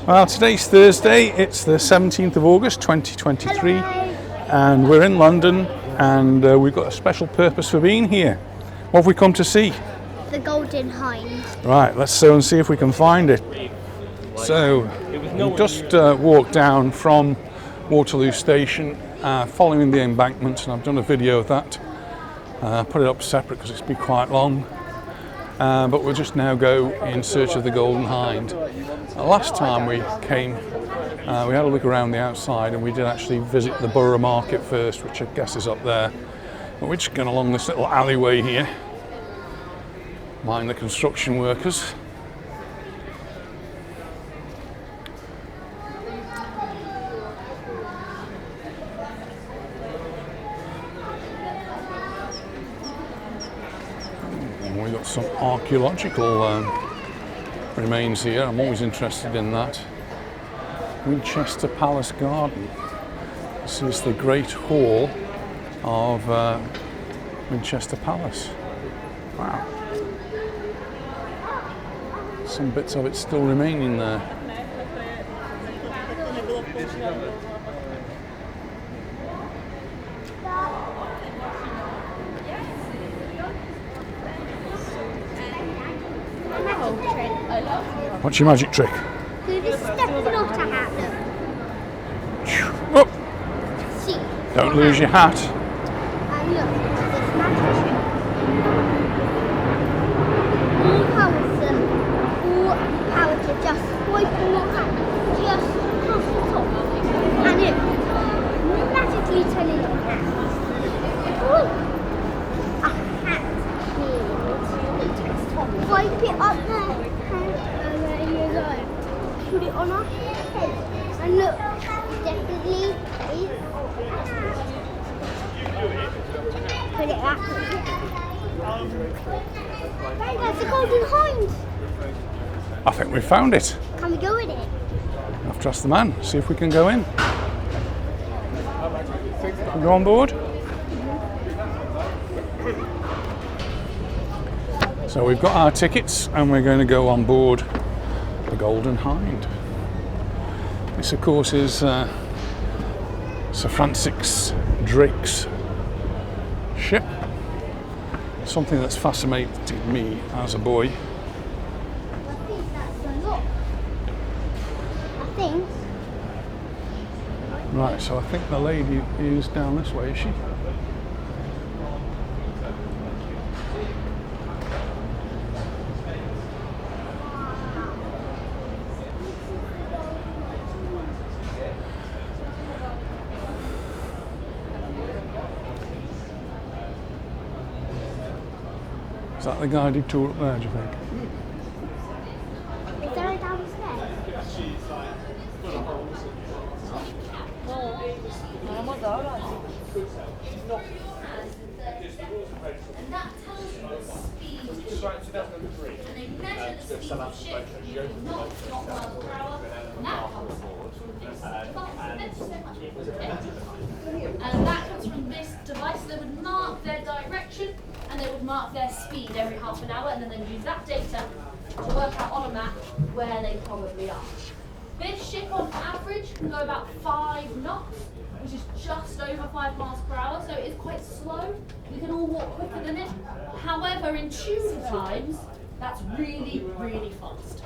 Well, today's Thursday, it's the 17th of August 2023. Hello. And we're in London, and we've got a special purpose for being here. What have we come to see? The Golden Hinde. Right, let's go and see if we can find it. So, we just walked down from Waterloo Station, following the embankment, and I've done a video of that. Put it up separate because it's been quite long. But we'll just now go in search of the Golden Hinde. Last time we came, we had a look around the outside, and we did actually visit the Borough Market first, which I guess is up there. But we're just going along this little alleyway here, mind the construction workers. And we've got some archaeological remains here. I'm always interested in that. Winchester Palace Garden. This is the Great Hall of Winchester Palace. Wow. Some bits of it still remaining there. What's your magic trick? Whoop. Don't lose your hat. And look, this magic trick. All power to just swipe in your hand, just across the top, and it magically turn into a hat. A hat means wipe it up there, and there you go. Put it on our head, and look, definitely is a hat. Put it back. That's the Golden Hinde. I think we found it. Can we go in it? I've trust the man. See if we can go in. Can we go on board? So we've got our tickets, and we're going to go on board the Golden Hinde. This, of course, is Sir Francis Drake's ship. Something that's fascinated me as a boy. I think that's a lot. I think. Right, so I think the lady is down this way, is she? Is that the guided tour up there, do you think? Is there a downstairs? And that tells you the speed of the ship. And they measure the speed of the ship using not miles per hour. And that comes from this device. They would mark their direction, and they would mark their speed every half an hour, and then they'd use that data to work out on a map where they probably are. This ship on average can go about 5 knots, which is just over 5 miles per hour, so it is quite slow. We can all walk quicker than it. However, in tune times, that's really, really fast.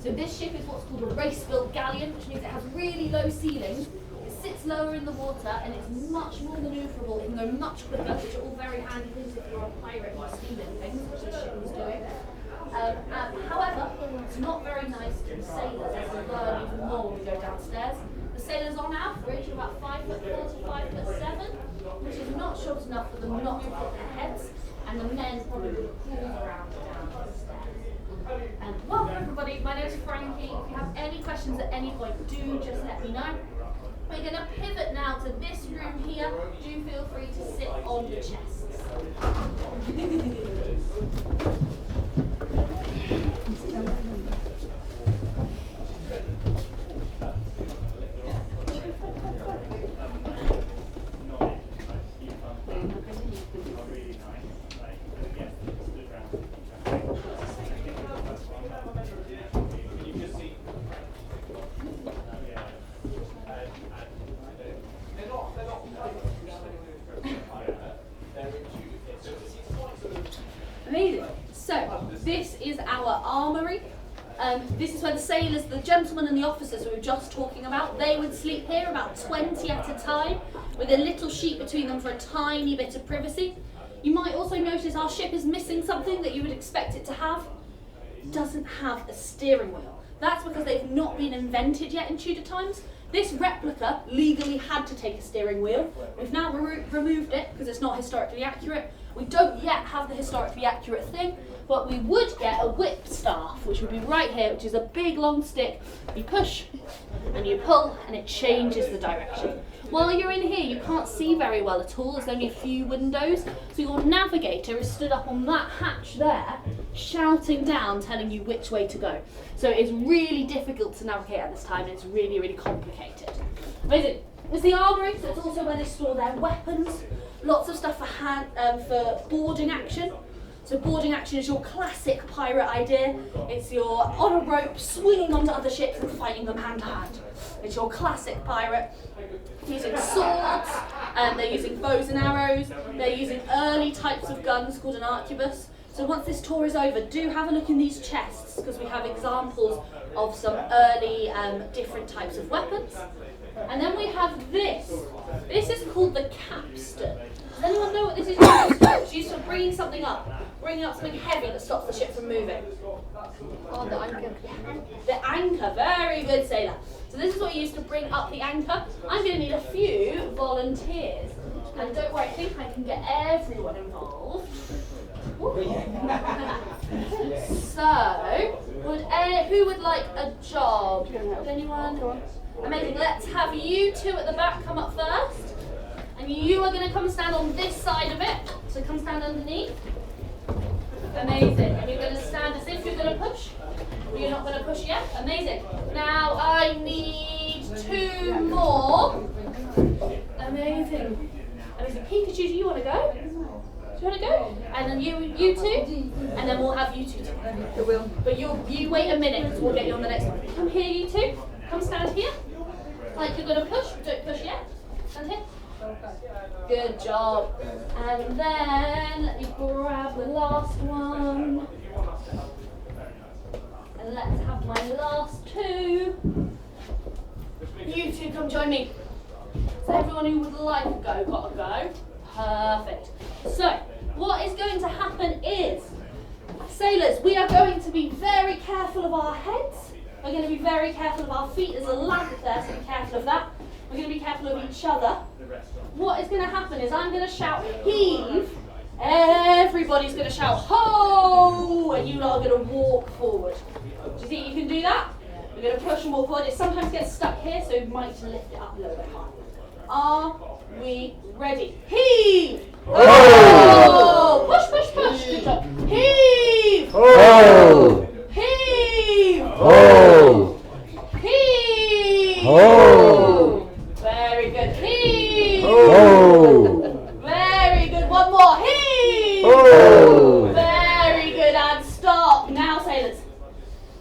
So this ship is what's called a race-built galleon, which means it has really low ceilings. It sits lower in the water, and it's much more manoeuvrable. It can go much quicker, which are all very handy things if you're a pirate or stealing things, which this ship was doing. However, it's not very nice to the sailors as we learn even more when we go downstairs. The sailors on average are about 5'4" to 5'7", which is not short enough for them not to put their heads, and the men probably would crawl around downstairs. Welcome everybody, my name is Frankie. If you have any questions at any point, do just let me know. We're going to pivot now to this room here. Do feel free to sit on the chests. This is where the sailors, the gentlemen and the officers we were just talking about, they would sleep here about 20 at a time with a little sheet between them for a tiny bit of privacy. You might also notice our ship is missing something that you would expect it to have. It doesn't have a steering wheel. That's because they've not been invented yet in Tudor times. This replica legally had to take a steering wheel. We've now removed it because it's not historically accurate. We don't yet have the historically accurate thing, but we would get a whip staff, which would be right here, which is a big long stick. You push and you pull and it changes the direction. While you're in here, you can't see very well at all. There's only a few windows. So your navigator is stood up on that hatch there, shouting down, telling you which way to go. So it's really difficult to navigate at this time, and it's really, really complicated. Amazing. It's the armoury, so it's also where they store their weapons. Lots of stuff for boarding action. So boarding action is your classic pirate idea. It's your on a rope, swinging onto other ships and fighting them hand to hand. It's your classic pirate. Using swords, they're using bows and arrows, they're using early types of guns called an arquebus. So once this tour is over, do have a look in these chests because we have examples of some early different types of weapons. And then we have this. This is called the capstan. Does anyone know what this is used for? It's used for bringing something up. Bringing up something heavy that stops the ship from moving. Oh, the anchor. The anchor, very good sailor. So this is what you use to bring up the anchor. I'm going to need a few volunteers. And don't worry, I think I can get everyone involved. So, who would like a job? Would anyone? Amazing, let's have you two at the back come up first. And you are going to come stand on this side of it. So come stand underneath. Amazing. And you're going to stand as if you're going to push. But you're not going to push yet. Amazing. Now I need two more. Amazing. Amazing. Pikachu, do you want to go? Do you want to go? And then you two. And then we'll have you two. It will. But you wait a minute because we'll get you on the next one. Come here, you two. Come stand here. Like you're going to push. Don't push yet. Stand here. Good job. And then let me grab the last one. And let's have my last two. You two come join me. So everyone who would like to go, gotta go. Perfect. So what is going to happen is, sailors, we are going to be very careful of our heads. We're going to be very careful of our feet. There's a lamp there, so be careful of that. We're going to be careful of each other. What is going to happen is I'm going to shout heave. Everybody's going to shout ho, and you lot are going to walk forward. Do you think you can do that? We're going to push and walk forward. It sometimes gets stuck here, so you might lift it up a little bit higher. Are we ready? Heave! Oh! Push, push, push. Good job. Heave! Oh! Heave! Oh! Heave! Oh! Very good. Heave! Oh! Very good. One more. Heave! Oh! Very good. And stop. Now, sailors.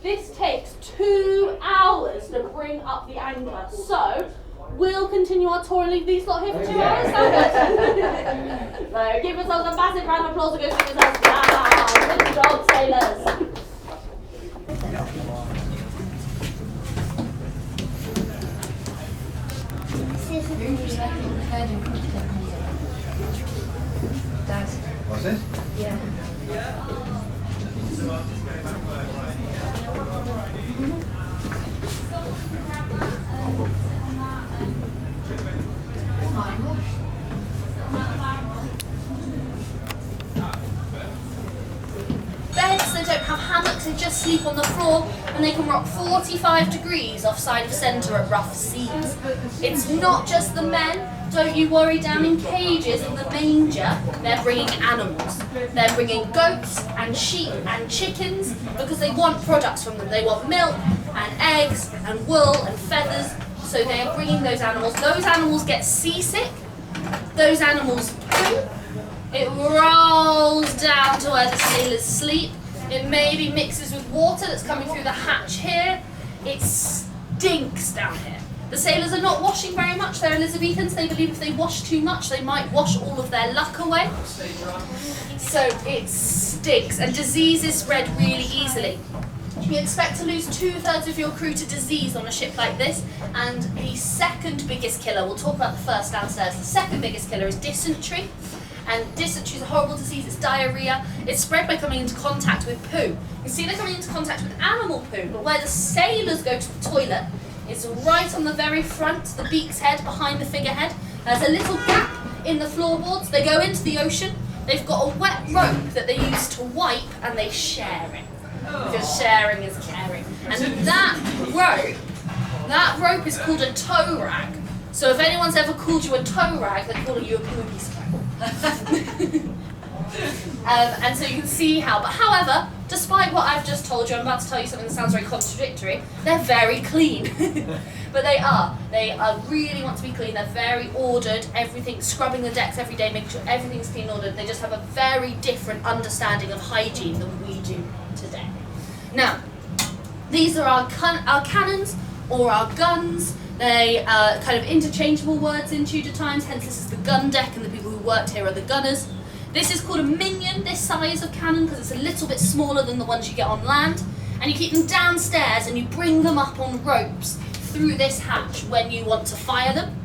This takes 2 hours to bring up the anchor. So, we'll continue our tour and leave these lot here for 2 hours. So, give yourselves a massive round of applause and go give yourselves wow. Good job, sailors. Was it? Yeah. Beds, they don't have hammocks, they just sleep on the floor, and they can rock 45 degrees offside of centre at rough seas. It's not just the men. Don't you worry, down in cages in the manger, they're bringing animals. They're bringing goats and sheep and chickens because they want products from them. They want milk and eggs and wool and feathers, so they're bringing those animals. Those animals get seasick. Those animals poop. It rolls down to where the sailors sleep. It maybe mixes with water that's coming through the hatch here. It stinks down here. The sailors are not washing very much. They're Elizabethans. They believe if they wash too much, they might wash all of their luck away. So it stinks, and diseases spread really easily. You expect to lose 2/3 of your crew to disease on a ship like this, and the second biggest killer, we'll talk about the first downstairs, the second biggest killer is dysentery. And dysentery is a horrible disease, it's diarrhea. It's spread by coming into contact with poo. You see they're coming into contact with animal poo, but where the sailors go to the toilet is right on the very front, the beak's head, behind the figurehead. There's a little gap in the floorboards. They go into the ocean. They've got a wet rope that they use to wipe, and they share it. Because sharing is caring. And that rope is called a tow rag. So if anyone's ever called you a tow rag, they're calling you a booby spray. And so you can see how, but however, despite what I've just told you, I'm about to tell you something that sounds very contradictory, they're very clean. But they are really want to be clean, they're very ordered, everything, scrubbing the decks every day, making sure everything's clean and ordered. They just have a very different understanding of hygiene than we do today. Now, these are our cannons or our guns. They are kind of interchangeable words in Tudor times, hence this is the gun deck and the people who worked here are the gunners. This is called a minion, this size of cannon, because it's a little bit smaller than the ones you get on land. And you keep them downstairs and you bring them up on ropes through this hatch when you want to fire them.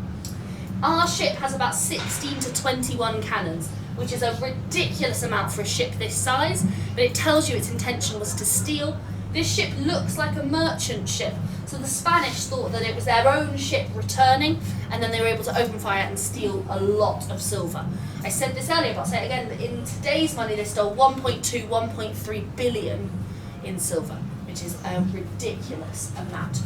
Our ship has about 16 to 21 cannons, which is a ridiculous amount for a ship this size, but it tells you its intention was to steal. This ship looks like a merchant ship, so the Spanish thought that it was their own ship returning, and then they were able to open fire and steal a lot of silver. I said this earlier, but I'll say it again, that in today's money they stole 1.2, 1.3 billion in silver, which is a ridiculous amount.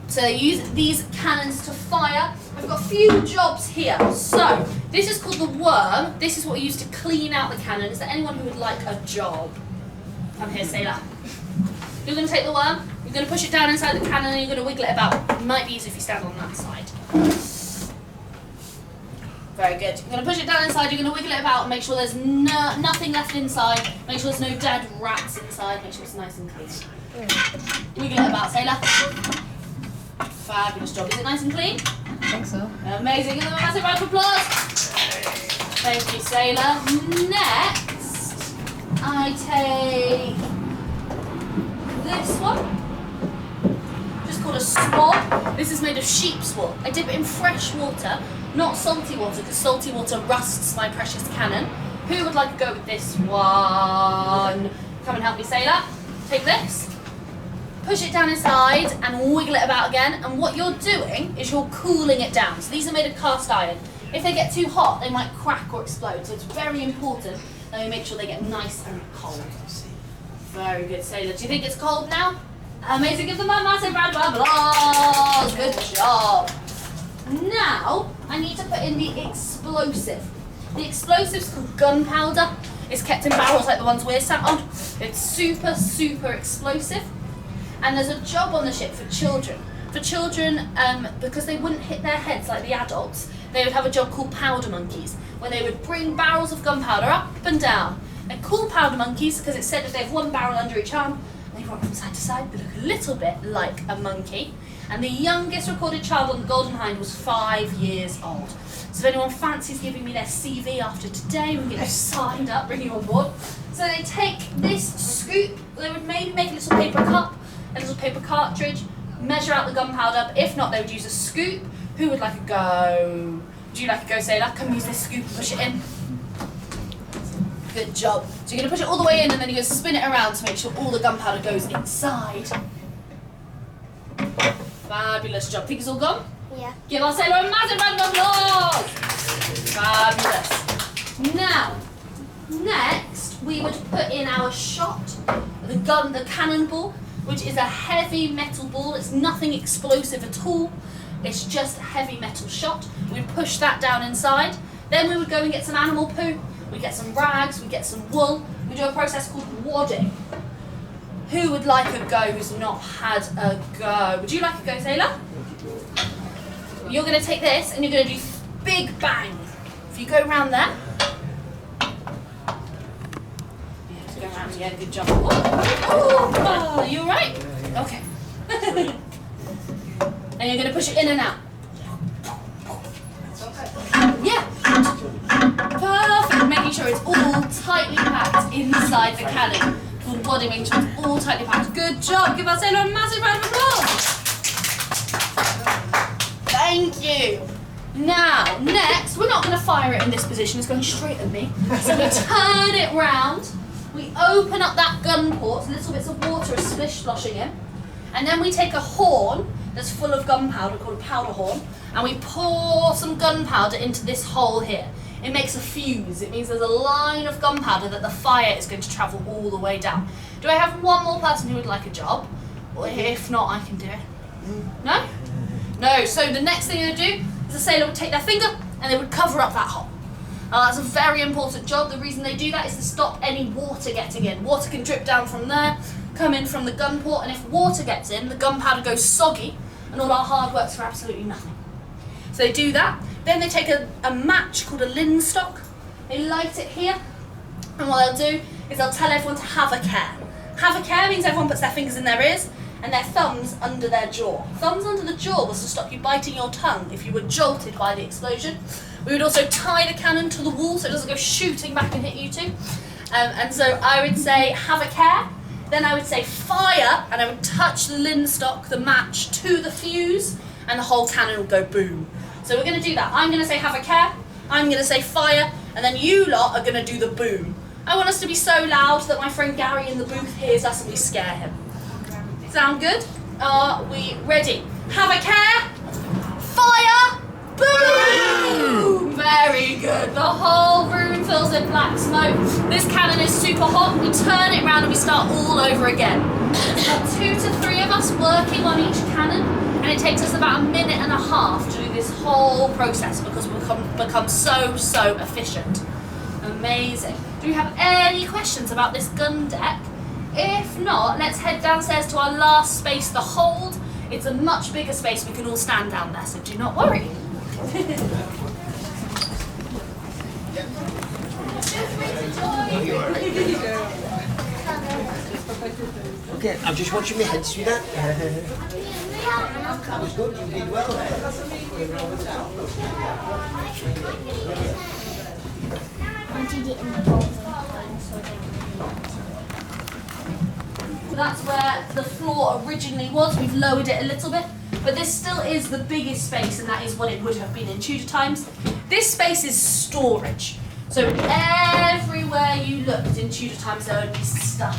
So they use these cannons to fire. I've got a few jobs here. So this is called the worm. This is what we use to clean out the cannon. Is there anyone who would like a job? Come here, sailor. You're going to take the worm, you're going to push it down inside the cannon and you're going to wiggle it about. It might be easier if you stand on that side. Very good. You're going to push it down inside, you're going to wiggle it about and make sure there's nothing left inside. Make sure there's no dead rats inside. Make sure it's nice and clean. Wiggle it about, sailor. Fabulous job. Is it nice and clean? I think so. Amazing. Give them a massive round of applause. Thank you, sailor. Next, I take this one, just called a swab. This is made of sheep's wool. I dip it in fresh water, not salty water, because salty water rusts my precious cannon. Who would like to go with this one? Come and help me, sailor. Take this, push it down inside and wiggle it about again, and what you're doing is you're cooling it down. So these are made of cast iron. If they get too hot, they might crack or explode, so it's very important that we make sure they get nice and cold. Very good, sailor. Do you think it's cold now? Amazing. Give them a massive round of applause. Good job. Now, I need to put in the explosive. The explosive is called gunpowder. It's kept in barrels like the ones we're sat on. It's super, super explosive. And there's a job on the ship for children. For children, because they wouldn't hit their heads like the adults, they would have a job called powder monkeys, where they would bring barrels of gunpowder up and down. They're called powder monkeys because it's said that they have one barrel under each arm, and they rock from side to side. They look a little bit like a monkey. And the youngest recorded child on the Golden Hinde was 5 years old. So if anyone fancies giving me their CV after today, we can get you signed up, bring you on board. So they take this scoop, they would maybe make a little paper cup, a little paper cartridge, measure out the gunpowder, but if not, they would use a scoop. Who would like a go? Would you like a go, sailor? Come use this scoop and push it in. Good job. So you're going to push it all the way in and then you're going to spin it around to make sure all the gunpowder goes inside. Fabulous job. Think it's all gone? Yeah. Give our sailor a massive round of applause. Fabulous. Now, next we would put in our shot, the gun, the cannonball, which is a heavy metal ball. It's nothing explosive at all. It's just a heavy metal shot. We'd push that down inside. Then we would go and get some animal poo. We get some rags, we get some wool. We do a process called wadding. Who would like a go who's not had a go? Would you like a go, sailor? You're going to take this and you're going to do big bang. If you go around there. You have to go around, yeah, good job. Oh, are you alright? Okay. And you're going to push it in and out. Yeah. Perfect. Making sure it's all tightly packed inside the cannon. called body wing chums, all tightly packed. Good job. Give our sailor a massive round of applause. Thank you. Now, next, we're not going to fire it in this position. It's going straight at me. So we turn it round. We open up that gun port. Little bits of water are splish-sloshing in. And then we take a horn that's full of gunpowder, called a powder horn, and we pour some gunpowder into this hole here. It makes a fuse. It means there's a line of gunpowder that the fire is going to travel all the way down. Do I have one more person who would like a job? Or if not, I can do it. No? No. So the next thing they do is the sailor would take their finger and they would cover up that hole. Now that's a very important job. The reason they do that is to stop any water getting in. Water can drip down from there, come in from the gun port, and if water gets in, the gunpowder goes soggy, and all our hard work's for absolutely nothing. So they do that. Then they take a match called a linstock. They light it here, and what they'll do is they'll tell everyone to have a care. Have a care means everyone puts their fingers in their ears and their thumbs under their jaw. Thumbs under the jaw was to stop you biting your tongue if you were jolted by the explosion. We would also tie the cannon to the wall so it doesn't go shooting back and hit you too. And so I would say have a care. Then I would say fire, and I would touch the linstock, the match, to the fuse, and the whole cannon will go boom. So we're going to do that. I'm going to say have a care, I'm going to say fire, and then you lot are going to do the boom. I want us to be so loud that my friend Gary in the booth hears us and we scare him. Sound good? Are we ready? Have a care, fire, boom! Very good. The whole room fills with black smoke. This cannon is super hot. We turn it round and we start all over again. There's about 2 to 3 of us working on each cannon, and it takes us about 1.5 minutes to do this whole process because we become so efficient. Amazing. Do we have any questions about this gun deck? If not, let's head downstairs to our last space, the hold. It's a much bigger space. We can all stand down there, so do not worry. Okay, I'm just watching my head, sweetheart. That was good, you did well there. So that's where the floor originally was. We've lowered it a little bit, but this still is the biggest space, and that is what it would have been in Tudor times. This space is storage. So everywhere you looked in Tudor times, there would be stuff.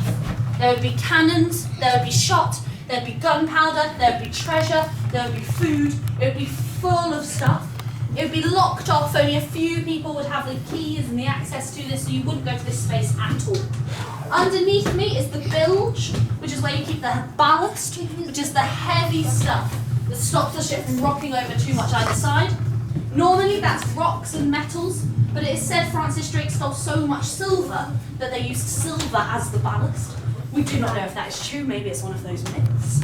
There would be cannons, there would be shot, there would be gunpowder, there would be treasure, there would be food. It would be full of stuff. It would be locked off. Only a few people would have the keys and the access to this, so you wouldn't go to this space at all. Underneath me is the bilge, which is where you keep the ballast, which is the heavy stuff that stops the ship from rocking over too much either side. Normally that's rocks and metals, but it is said Francis Drake stole so much silver that they used silver as the ballast. We do not know if that is true. Maybe it's one of those myths.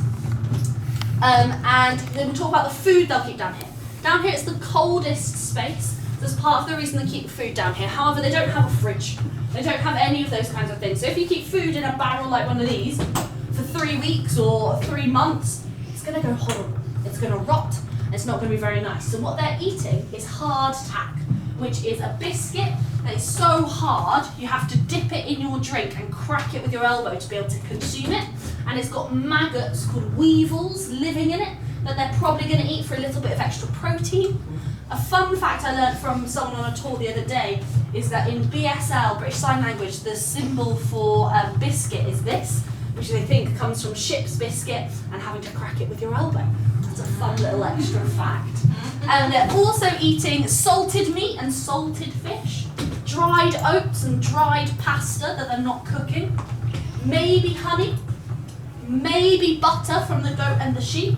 And then we'll talk about the food they'll keep down here. Down here it's the coldest space. That's part of the reason they keep the food down here. However, they don't have a fridge. They don't have any of those kinds of things. So if you keep food in a barrel like one of these for 3 weeks or 3 months, it's going to go horrible. It's going to rot. And it's not going to be very nice. So what they're eating is hardtack, which is a biscuit that is so hard you have to dip it in your drink and crack it with your elbow to be able to consume it. And it's got maggots called weevils living in it that they're probably going to eat for a little bit of extra protein. A fun fact I learned from someone on a tour the other day is that in BSL, British Sign Language, the symbol for biscuit is this, which they think comes from ship's biscuit and having to crack it with your elbow. That's a fun little extra fact. And they're also eating salted meat and salted fish, dried oats and dried pasta that they're not cooking, maybe honey, maybe butter from the goat and the sheep,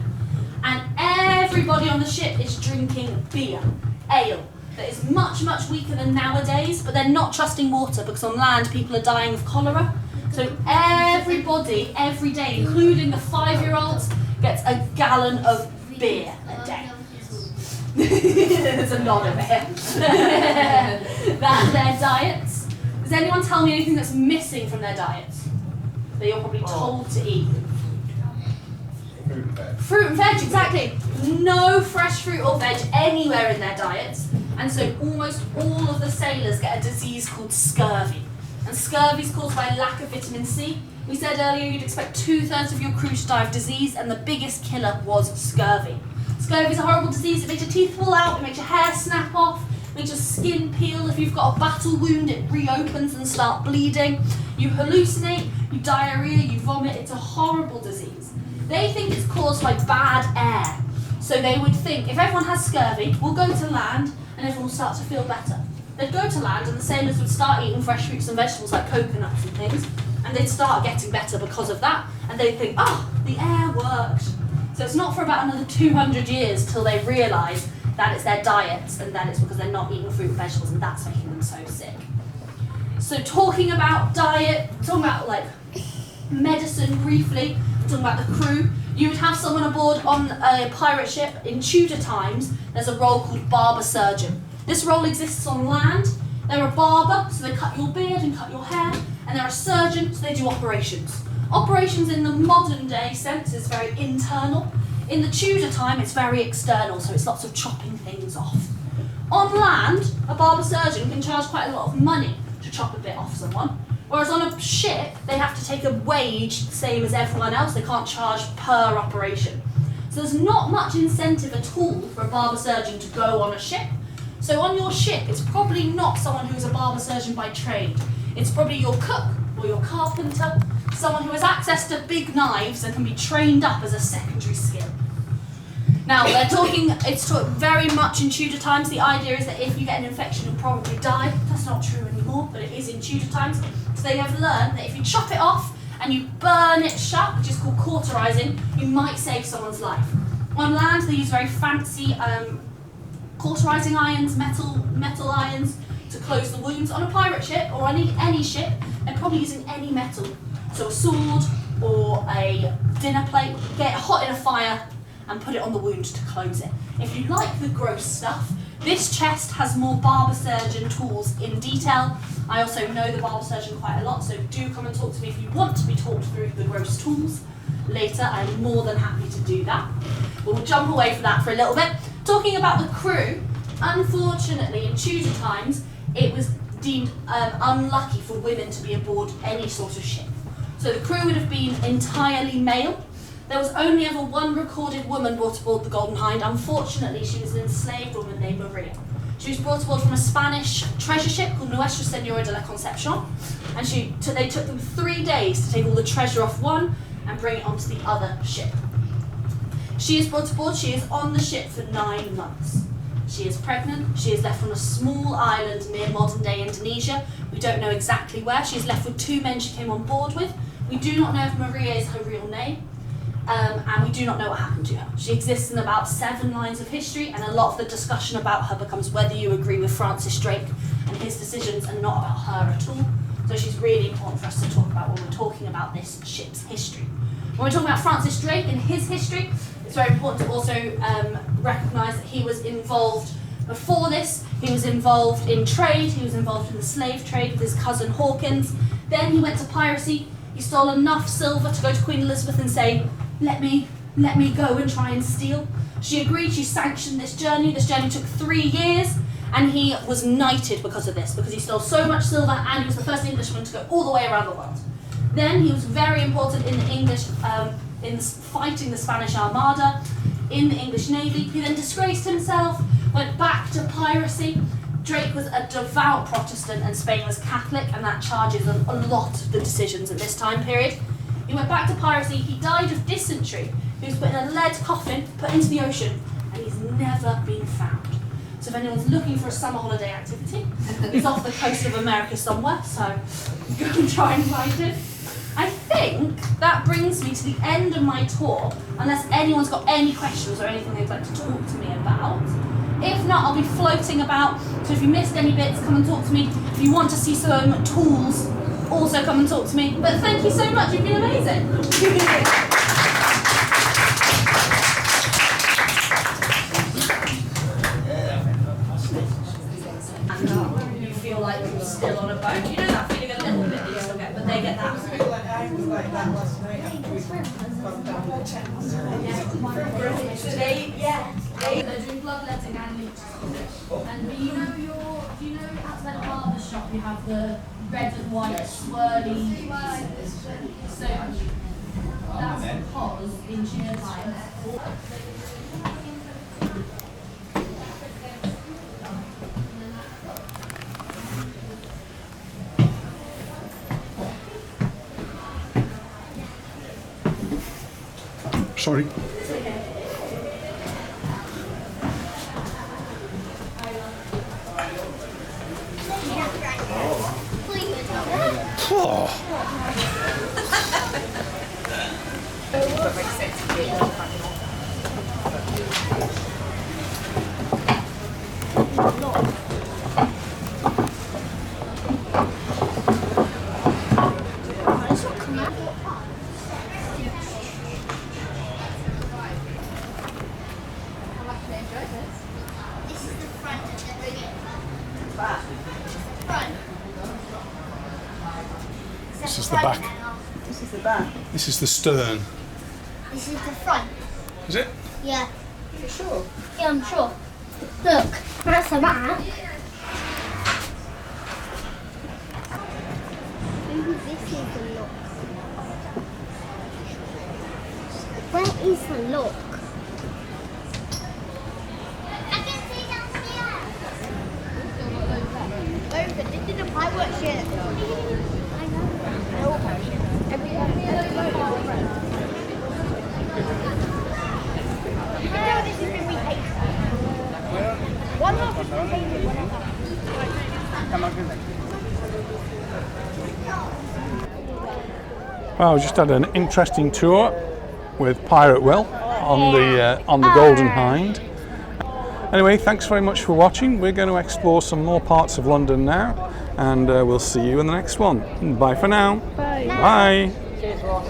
and everybody on the ship is drinking beer, ale, that is much, much weaker than nowadays, but they're not trusting water because on land people are dying of cholera. So everybody, every day, including the 5-year-olds, gets a gallon of beer a day. There's a nod over here. That's their diets. Does anyone tell me anything that's missing from their diets that you're probably told to eat? Fruit and veg, exactly. No fresh fruit or veg anywhere in their diets. And so almost all of the sailors get a disease called scurvy. And scurvy is caused by lack of vitamin C. We said earlier you'd expect 2/3 of your crew to die of disease, and the biggest killer was scurvy. Scurvy is a horrible disease. It makes your teeth fall out, it makes your hair snap off, it makes your skin peel. If you've got a battle wound, it reopens and starts bleeding. You hallucinate, you diarrhea, you vomit. It's a horrible disease. They think it's caused by bad air. So they would think, if everyone has scurvy, we'll go to land and everyone will start to feel better. They'd go to land and the sailors would start eating fresh fruits and vegetables like coconuts and things, and they'd start getting better because of that, and they'd think, oh, the air worked. So it's not for about another 200 years till they realise that it's their diets and that it's because they're not eating fruit and vegetables, and that's making them so sick. So talking about diet, talking about like medicine briefly, talking about the crew, you would have someone aboard on a pirate ship. In Tudor times, there's a role called barber surgeon. This role exists on land. They're a barber, so they cut your beard and cut your hair, and they're a surgeon, so they do operations. Operations in the modern day sense is very internal. In the Tudor time, it's very external, so it's lots of chopping things off. On land, a barber surgeon can charge quite a lot of money to chop a bit off someone, whereas on a ship, they have to take a wage the same as everyone else. They can't charge per operation. So there's not much incentive at all for a barber surgeon to go on a ship. So on your ship, it's probably not someone who's a barber surgeon by trade. It's probably your cook or your carpenter, someone who has access to big knives and can be trained up as a secondary skill. Now, it's taught very much in Tudor times. The idea is that if you get an infection, you'll probably die. That's not true anymore, but it is in Tudor times. So they have learned that if you chop it off and you burn it shut, which is called cauterizing, you might save someone's life. On land, they use very fancy cauterizing irons, metal irons, to close the wounds. On a pirate ship or any ship, they're probably using any metal. So a sword or a dinner plate, get it hot in a fire and put it on the wound to close it. If you like the gross stuff, this chest has more barber surgeon tools in detail. I also know the barber surgeon quite a lot, so do come and talk to me if you want to be talked through the gross tools later. I'm more than happy to do that. But we'll jump away from that for a little bit. Talking about the crew, unfortunately in Tudor times, it was deemed unlucky for women to be aboard any sort of ship. So the crew would have been entirely male. There was only ever one recorded woman brought aboard the Golden Hinde. Unfortunately, she was an enslaved woman named Maria. She was brought aboard from a Spanish treasure ship called Nuestra Señora de la Concepción, and they took them 3 days to take all the treasure off one and bring it onto the other ship. She is brought aboard, she is on the ship for 9 months. She is pregnant, she is left on a small island near modern-day Indonesia. We don't know exactly where. She is left with 2 men she came on board with. We do not know if Maria is her real name, and we do not know what happened to her. She exists in about 7 lines of history, and a lot of the discussion about her becomes whether you agree with Francis Drake and his decisions and not about her at all. So she's really important for us to talk about when we're talking about this ship's history. When we're talking about Francis Drake and his history, it's very important to also recognise that he was involved before this. He was involved in trade, he was involved in the slave trade with his cousin Hawkins. Then he went to piracy. He stole enough silver to go to Queen Elizabeth and say, let me go and try and steal. She agreed, she sanctioned this journey. This journey took 3 years, and he was knighted because of this, because he stole so much silver and he was the first Englishman to go all the way around the world. Then he was very important in the English, in fighting the Spanish Armada, in the English Navy. He then disgraced himself, went back to piracy. Drake was a devout Protestant and Spain was Catholic, and that charges a lot of the decisions at this time period. He went back to piracy, he died of dysentery. He was put in a lead coffin, put into the ocean, and he's never been found. So if anyone's looking for a summer holiday activity, he's off the coast of America somewhere, so go and try and find him. I think that brings me to the end of my tour, unless anyone's got any questions or anything they'd like to talk to me about. If not, I'll be floating about, so if you missed any bits, come and talk to me. If you want to see some tools, also come and talk to me. But thank you so much, you've been amazing. And you feel like you're still on a boat. You know that feeling a little bit that you still get, but they get that. I feel like I was like that last night after we've gone down the Thames. They're doing bloodletting and leeches. And do you know outside of Barber shop, you have the red and white swirly soap. That's because in Tudor times. Sorry. This is the front of the frigate. Front. This is the back. This is the back. This is the stern. This is the front. Is it? Yeah. For sure. Yeah, I'm sure. Look, that's the back. Maybe this is the lock. Where is the lock? I can see down here. Where is it? This is the pirate ship. I know. They're all pirate ships. This has been repainted. One half has been painted, one half. Well, we just had an interesting tour with Pirate Will on the Golden Hinde. Anyway, thanks very much for watching. We're going to explore some more parts of London now, and we'll see you in the next one. Bye for now. Bye. Bye. Cheers, Ross.